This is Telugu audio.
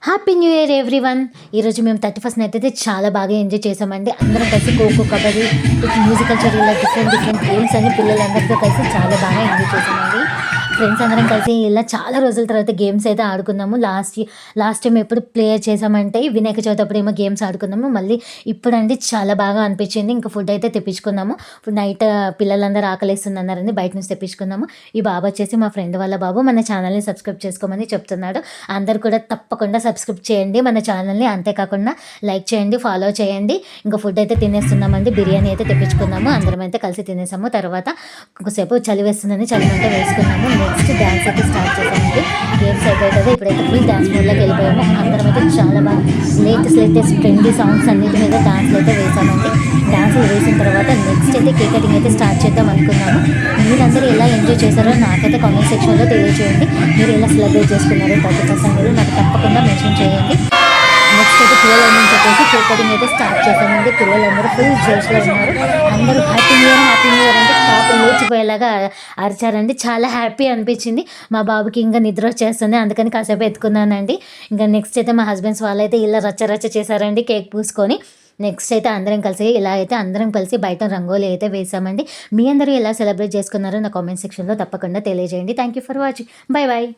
Happy new year everyone. ఈరోజు మేము 31st అయితే చాలా బాగా ఎంజాయ్ చేసామండి. అందరం కలిసి ఖోఖో, కబడ్డీ, మ్యూజికల్ చైర్ ఇలా డిఫరెంట్ డిఫరెంట్ గేమ్స్ అని పిల్లలందరితో కలిసి చాలా బాగా ఎంజాయ్ చేసామండి. ఫ్రెండ్స్ అందరం కలిసి ఇలా చాలా రోజుల తర్వాత గేమ్స్ అయితే ఆడుకున్నాము. లాస్ట్ టైం ఎప్పుడు ప్లే చేసామంటే వినాయక చవితి అప్పుడు ఏమో గేమ్స్ ఆడుకున్నాము. మళ్ళీ ఇప్పుడండి చాలా బాగా అనిపించింది. ఇంకా ఫుడ్ అయితే తెప్పించుకున్నాము. ఇప్పుడు నైట్ పిల్లలందరూ ఆకలిస్తుంది అన్నారని బయట నుంచి తెప్పించుకున్నాము. ఈ బాబు వచ్చేసి మా ఫ్రెండ్ వాళ్ళ బాబు మన ఛానల్ని సబ్స్క్రైబ్ చేసుకోమని చెప్తున్నాడు. అందరు కూడా తప్పకుండా సబ్స్క్రైబ్ చేయండి మన ఛానల్ని. అంతేకాకుండా లైక్ చేయండి, ఫాలో చేయండి. ఇంకా ఫుడ్ అయితే తినేస్తున్నామండి. బిర్యానీ అయితే తెప్పించుకున్నాము. అందరం అయితే కలిసి తినేసాము. తర్వాత కొంచెంసేపు చలి వేస్తుందని చలిమంట వేసుకున్నాము. నెక్స్ట్ డ్యాన్స్ అయితే స్టార్ట్ చేసామండి. గేమ్స్ అయిపోయి కదా ఇప్పుడైతే ఫుల్ డ్యాన్స్ మోడ్లోకి వెళ్ళిపోయాము. అందరం అయితే చాలా బాగా లేటెస్ట్ ట్రెండీ సాంగ్స్ అన్నిటి మీద డాన్స్లు అయితే వేసామండి. డాన్సులు వేసిన తర్వాత నెక్స్ట్ అయితే కేక్ కటింగ్ అయితే స్టార్ట్ చేద్దాం అనుకున్నాము. మీరందరూ ఎలా ఎంజాయ్ చేశారో నాకైతే కామెంట్ సెక్షన్లో తెలియజేయండి. మీరు ఎలా సెలబ్రేట్ చేసుకున్నారో 31st అనేది నాకు తప్పకుండా మెన్షన్ చేయండి. నెక్స్ట్ అయితే పిల్లలందరూ చెప్పేసి కేక్ కటింగ్ అయితే స్టార్ట్ చేసామండి. పిల్లలందరూ ఫుల్ జోష్లో ఉన్నారు. అందరూ హ్యాపీ న్యూ ఇయర్ అంటే పాపం లేచిపోయేలాగా అరిచారండి. చాలా హ్యాపీ అనిపించింది. మా బాబుకి ఇంకా నిద్ర వచ్చేస్తుంది, అందుకని కాసేపు ఎత్తుకున్నానండి. ఇంకా నెక్స్ట్ అయితే మా హస్బెండ్స్ వాళ్ళైతే ఇలా రచ్చ చేశారండి కేక్ పూసుకొని. నెక్స్ట్ అయితే అందరం కలిసి బయట రంగోలీ అయితే వేసామండి. మీ అందరూ ఎలా సెలబ్రేట్ చేసుకున్నారో నా కామెంట్ సెక్షన్లో తప్పకుండా తెలియజేయండి. Thank you for watching. Bye bye.